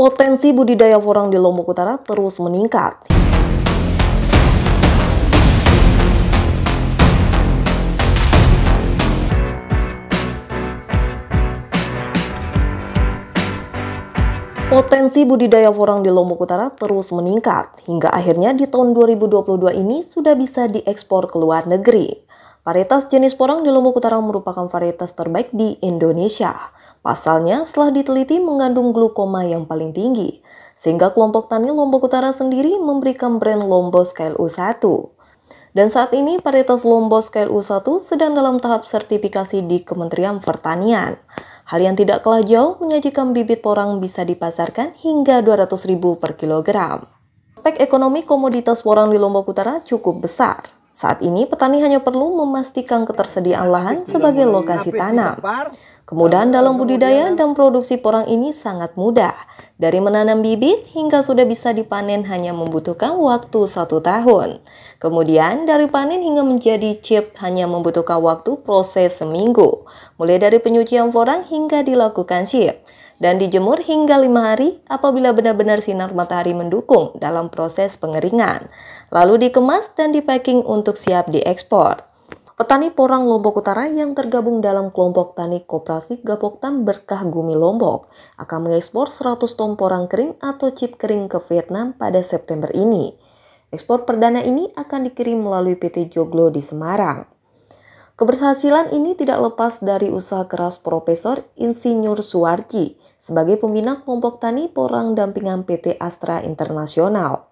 Potensi budidaya porang di Lombok Utara terus meningkat. Potensi budidaya porang di Lombok Utara terus meningkat, hingga akhirnya di tahun 2022 ini sudah bisa diekspor ke luar negeri. Varietas jenis porang di Lombok Utara merupakan varietas terbaik di Indonesia. Pasalnya, setelah diteliti mengandung glukoma yang paling tinggi, sehingga kelompok tani Lombok Utara sendiri memberikan brand Lombos KLU1. Dan saat ini varietas Lombos KLU1 sedang dalam tahap sertifikasi di Kementerian Pertanian. Hal yang tidak kalah jauh menyajikan bibit porang bisa dipasarkan hingga Rp200.000 per kilogram. Aspek ekonomi komoditas porang di Lombok Utara cukup besar. Saat ini petani hanya perlu memastikan ketersediaan lahan sebagai lokasi tanam. Kemudahan dalam budidaya dan produksi porang ini sangat mudah. Dari menanam bibit hingga sudah bisa dipanen hanya membutuhkan waktu 1 tahun. Kemudian dari panen hingga menjadi chip hanya membutuhkan waktu proses seminggu. Mulai dari penyucian porang hingga dilakukan chip. Dan dijemur hingga 5 hari apabila benar-benar sinar matahari mendukung dalam proses pengeringan. Lalu dikemas dan dipacking untuk siap diekspor. Petani porang Lombok Utara yang tergabung dalam kelompok tani Koperasi Gapoktan Berkah Gumi Lombok akan mengekspor 100 ton porang kering atau chip kering ke Vietnam pada September ini. Ekspor perdana ini akan dikirim melalui PT Joglo di Semarang. Keberhasilan ini tidak lepas dari usaha keras Profesor Insinyur Suwarji sebagai pembina kelompok tani porang dampingan PT Astra Internasional.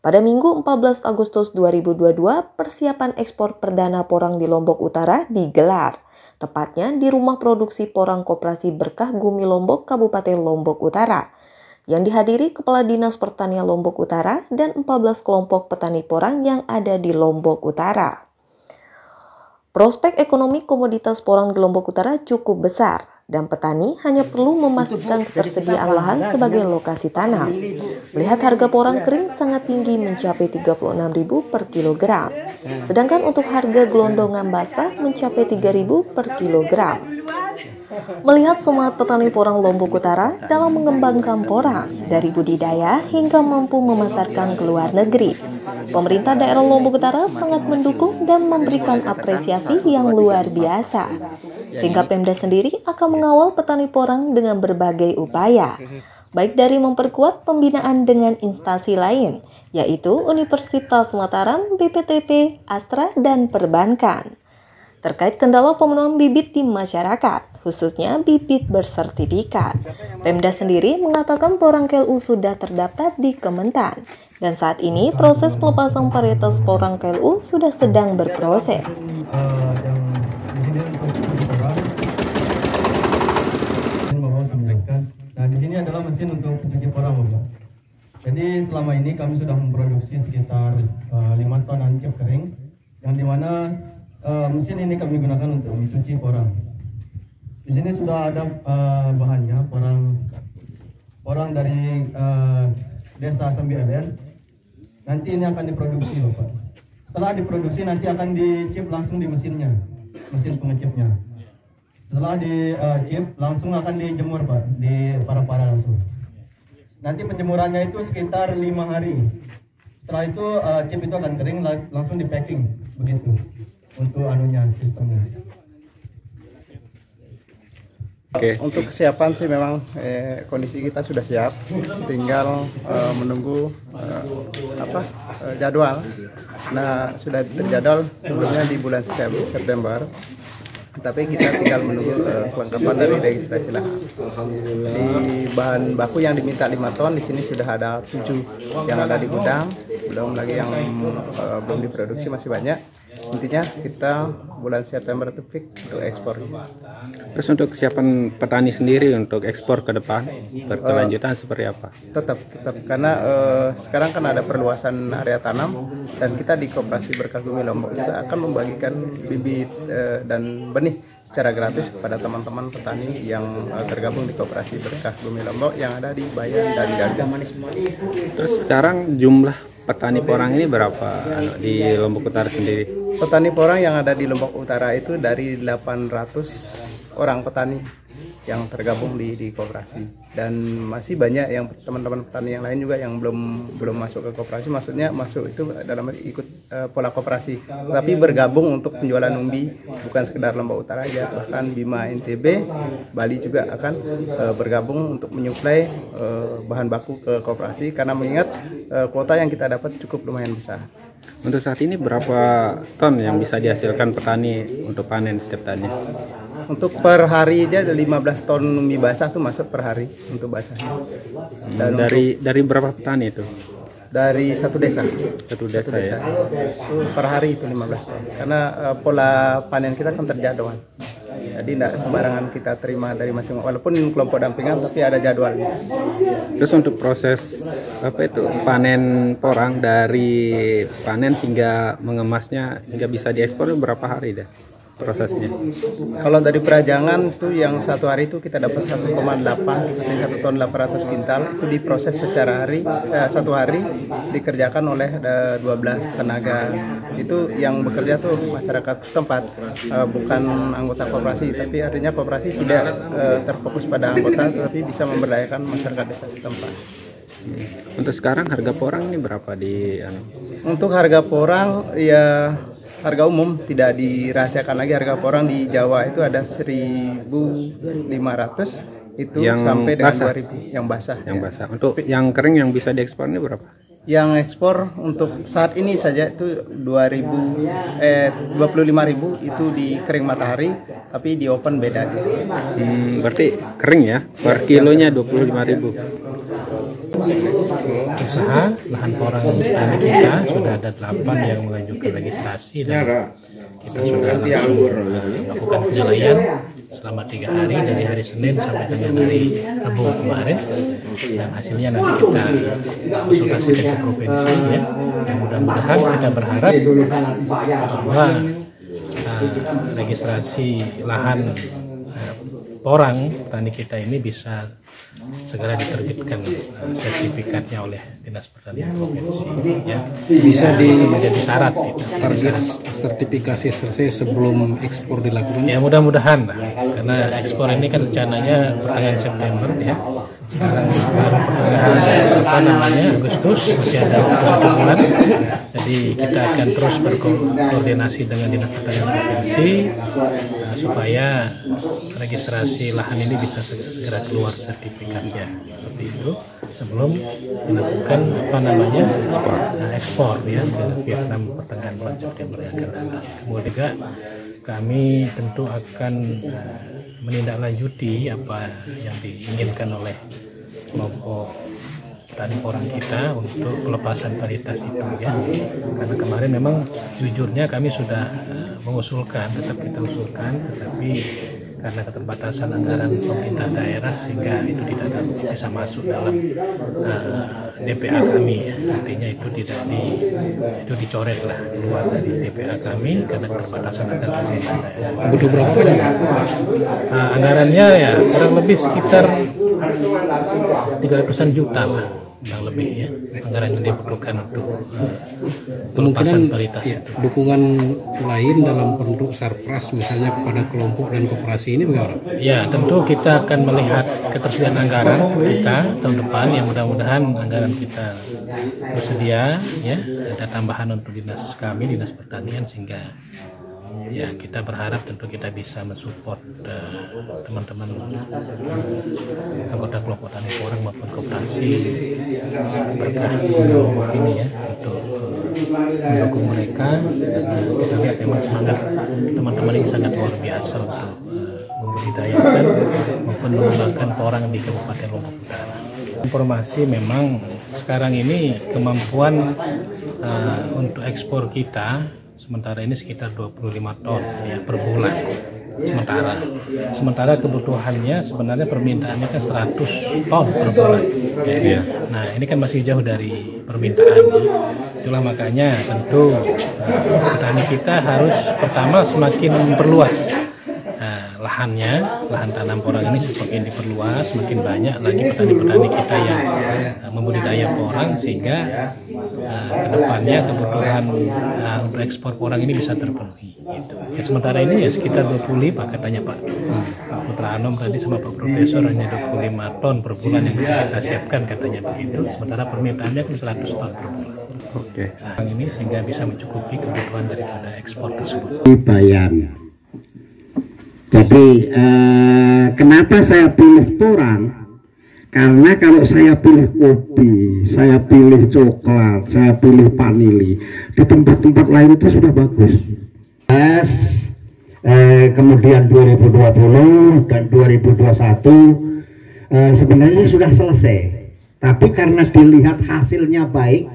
Pada Minggu 14 Agustus 2022, persiapan ekspor perdana porang di Lombok Utara digelar, tepatnya di Rumah Produksi Porang Koperasi Berkah Gumi Lombok, Kabupaten Lombok Utara, yang dihadiri Kepala Dinas Pertanian Lombok Utara dan 14 kelompok petani porang yang ada di Lombok Utara. Prospek ekonomi komoditas porang di Lombok Utara cukup besar, dan petani hanya perlu memastikan ketersediaan lahan sebagai lokasi tanam. Melihat harga porang kering sangat tinggi mencapai Rp36.000 per kilogram, sedangkan untuk harga gelondongan basah mencapai Rp3.000 per kilogram. Melihat semangat petani porang Lombok Utara dalam mengembangkan porang dari budidaya hingga mampu memasarkan ke luar negeri, pemerintah daerah Lombok Utara sangat mendukung dan memberikan apresiasi yang luar biasa. Sehingga Pemda sendiri akan mengawal petani porang dengan berbagai upaya, baik dari memperkuat pembinaan dengan instansi lain, yaitu Universitas Mataram, BPTP, Astra, dan perbankan. Terkait kendala pemenuhan bibit di masyarakat, khususnya bibit bersertifikat, Pemda sendiri mengatakan porang KLU sudah terdaftar di Kementan, dan saat ini proses pelepasan varietas porang KLU sudah sedang berproses. Nah, di sini adalah mesin untuk pencuci porang, Bapak. Jadi selama ini kami sudah memproduksi sekitar 5 ton ancip kering, yang dimana mesin ini kami gunakan untuk mencuci porang. Di sini sudah ada bahannya, porang dari desa Sambielen. Nanti ini akan diproduksi, Bapak. Setelah diproduksi nanti akan dicip langsung di mesinnya, mesin pengecipnya. Setelah dicip langsung akan dijemur, Pak, di para-para langsung. Nanti penjemurannya itu sekitar 5 hari. Setelah itu chip itu akan kering, langsung di packing begitu untuk sistemnya. Oke. Untuk kesiapan sih memang kondisi kita sudah siap, tinggal menunggu jadwal. Nah, sudah terjadwal sebelumnya di bulan September, tapi kita tinggal menunggu kelengkapan dari registrasi lahan. Di bahan baku yang diminta 5 ton, di sini sudah ada 7 yang ada di gudang, belum lagi yang belum diproduksi, masih banyak. Intinya kita bulan September itu fix untuk ekspor. Terus untuk kesiapan petani sendiri untuk ekspor ke depan berkelanjutan seperti apa? Tetap karena sekarang kan ada perluasan area tanam, dan kita di Koperasi Berkah Gumi Lombok kita akan membagikan bibit dan benih secara gratis kepada teman-teman petani yang tergabung di Koperasi Berkah Gumi Lombok yang ada di Bayan dan Gajah. Terus sekarang jumlah petani porang ini berapa di Lombok Utara sendiri? Petani porang yang ada di Lombok Utara itu dari 800 orang petani yang tergabung di koperasi, dan masih banyak yang teman-teman petani yang lain juga yang belum masuk ke koperasi, maksudnya masuk itu dalam arti ikut pola koperasi, tapi bergabung untuk penjualan umbi, bukan sekedar Lombok Utara aja, bahkan Bima NTB Bali juga akan bergabung untuk menyuplai bahan baku ke koperasi, karena mengingat kuota yang kita dapat cukup lumayan besar. Untuk saat ini berapa ton yang bisa dihasilkan petani untuk panen setiap tahunnya? Untuk per hari aja ada 15 ton mie basah tuh masuk per hari untuk basahnya. Dan Dari berapa petani itu? dari satu desa. Satu desa ya. Per hari itu 15 ton. Karena pola panen kita kan terjadwal. Jadi tidak sembarangan kita terima dari masing-masing, walaupun kelompok dampingan tapi ada jadwal. Terus untuk proses panen porang dari panen hingga mengemasnya hingga bisa diekspor berapa hari dah prosesnya? Kalau dari perajangan tuh yang satu hari itu kita dapat 1,8, artinya 1 ton 800 kintal, itu diproses secara satu hari dikerjakan oleh 12 tenaga. Itu yang bekerja tuh masyarakat setempat, bukan anggota koperasi, tapi artinya koperasi tidak terfokus pada anggota, tetapi bisa memberdayakan masyarakat desa setempat. Untuk sekarang harga porang ini berapa di Untuk harga porang ya harga umum, tidak dirahasiakan lagi. Harga porang di Jawa itu ada 1.500 itu yang sampai dengan basah. 2.000 yang basah. Yang basah. Untuk yang kering yang bisa diekspor ini berapa? Yang ekspor untuk saat ini saja itu 25.000 itu di kering matahari, tapi di open beda. Berarti kering ya, per kilonya 25.000. Usaha lahan porang petani kita sudah ada 8 yang mengajukan registrasi, dan kita sudah melakukan penilaian selama 3 hari dari hari Senin sampai dengan hari Rabu kemarin, dan hasilnya nanti kita konsultasikan ke provinsi ya. Yang mudah-mudahan kita berharap bahwa registrasi lahan porang petani kita ini bisa segera diterbitkan sertifikatnya oleh Dinas Pertanian Provinsi ya. Bisa menjadi syarat itu. target sertifikasi selesai sebelum ekspor dilakukan. Ya mudah-mudahan lah, karena ekspor ini kan rencananya pertengahan September ya. Sekarang baru pertengahan Agustus, masih ada 1 bulan. Jadi kita akan terus berkoordinasi dengan Dinas Pertanian Provinsi supaya registrasi lahan ini bisa segera keluar sertifikatnya seperti itu sebelum dilakukan ekspor ya ke Vietnam pertengahan bulan September yang akan datang. Kemudian juga kami tentu akan menindaklanjuti apa yang diinginkan oleh kelompok petani porang kita untuk pelepasan varietas itu ya. Karena kemarin memang jujurnya kami sudah mengusulkan, tetap kita usulkan, tetapi karena keterbatasan anggaran pemerintah daerah sehingga itu tidak bisa masuk dalam DPA kami ya. Artinya itu itu dicoret lah keluar dari DPA kami karena keterbatasan anggaran pemerintah daerah. Butuh berapa banyak? Anggarannya ya kurang lebih sekitar 300-an juta lah, kurang lebih ya, anggaran yang dibutuhkan untuk pelepasan varietas ya, itu. dukungan lain dalam bentuk sarpras misalnya kepada kelompok dan koperasi ini bagaimana? Ya tentu kita akan melihat ketersediaan anggaran kita tahun depan, yang mudah-mudahan anggaran kita bersedia ya, ada tambahan untuk dinas kami, Dinas Pertanian, sehingga ya kita berharap tentu kita bisa mensupport teman-teman anggota kelompok tani porang maupun koperasi berkah ini ya, untuk mendukung mereka. Kita lihat memang semangat teman-teman ini sangat luar biasa untuk membudidayakan maupun mengembangkan porang di Kabupaten Lombok Utara. Informasi memang sekarang ini kemampuan untuk ekspor kita sementara ini sekitar 25 ton ya per bulan sementara kebutuhannya sebenarnya permintaannya kan 100 ton per bulan ya. Nah ini kan masih jauh dari permintaan ya. Itulah makanya tentu petani kita harus pertama semakin memperluas lahan tanam porang ini, semakin diperluas, semakin banyak lagi petani-petani kita yang membudidaya porang, sehingga kedepannya kebutuhan untuk ekspor porang ini bisa terpenuhi gitu. Ya, sementara ini ya sekitar 25 katanya Pak, Dr. Anom tadi sama Pak Profesor hanya 25 ton per bulan yang bisa kita siapkan katanya begitu, sementara permintaannya kan 100 ton per bulan. Oke. Nah, ini sehingga bisa mencukupi kebutuhan daripada ekspor tersebut. Bayan. Jadi kenapa saya pilih porang? Karena kalau saya pilih kopi, saya pilih coklat, saya pilih vanili, di tempat-tempat lain itu sudah bagus. Kemudian 2020 dan 2021 sebenarnya sudah selesai, tapi karena dilihat hasilnya baik,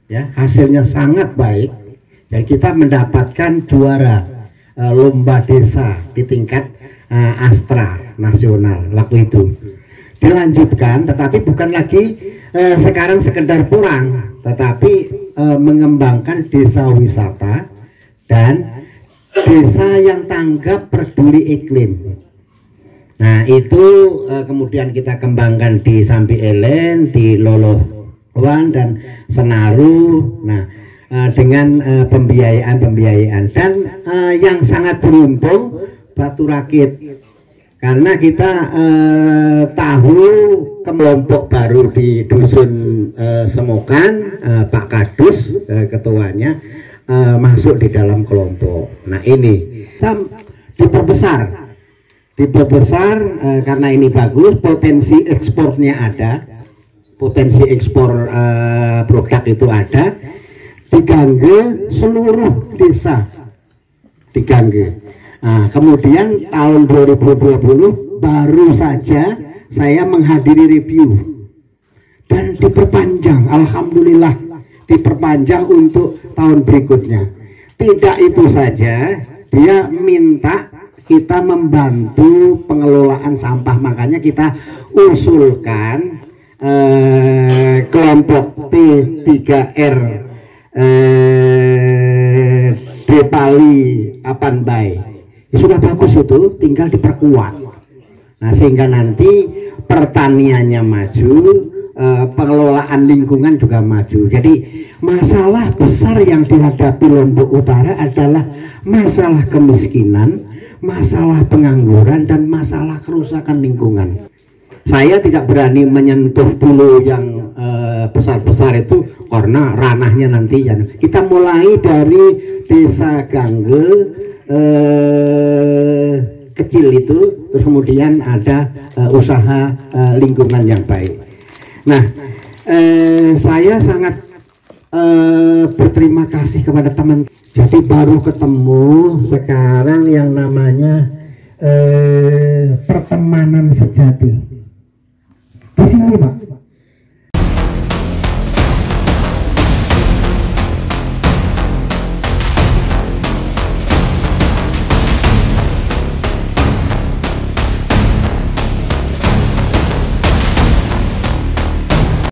ya hasilnya sangat baik, jadi kita mendapatkan juara lomba desa di tingkat Astra nasional waktu itu. Dilanjutkan, tetapi bukan lagi sekarang sekedar porang, tetapi mengembangkan desa wisata dan desa yang tanggap peduli iklim. Nah itu kemudian kita kembangkan di Sambi Elen, di Lolowan dan Senaru. Nah dengan pembiayaan dan yang sangat beruntung Batu Rakit, karena kita tahu kelompok baru di Dusun Semokan, Pak Kadus ketuanya masuk di dalam kelompok. Nah ini kita diperbesar karena ini bagus, potensi ekspornya ada, potensi ekspor produk itu ada, diganggu seluruh desa, diganggu. Nah, kemudian tahun 2020 baru saja saya menghadiri review dan diperpanjang, alhamdulillah diperpanjang untuk tahun berikutnya. Tidak itu saja, dia minta kita membantu pengelolaan sampah, makanya kita usulkan kelompok T3R Depali Apanbai. Ya, sudah bagus itu, tinggal diperkuat. Nah sehingga nanti pertaniannya maju, pengelolaan lingkungan juga maju. Jadi masalah besar yang dihadapi Lombok Utara adalah masalah kemiskinan, masalah pengangguran, dan masalah kerusakan lingkungan. Saya tidak berani menyentuh dulu yang besar-besar itu karena ranahnya nanti ya. Kita mulai dari desa Gangge kecil itu, terus kemudian ada usaha lingkungan yang baik. Nah, saya sangat berterima kasih kepada teman. Jadi baru ketemu sekarang yang namanya pertemanan sejati di sini, Pak.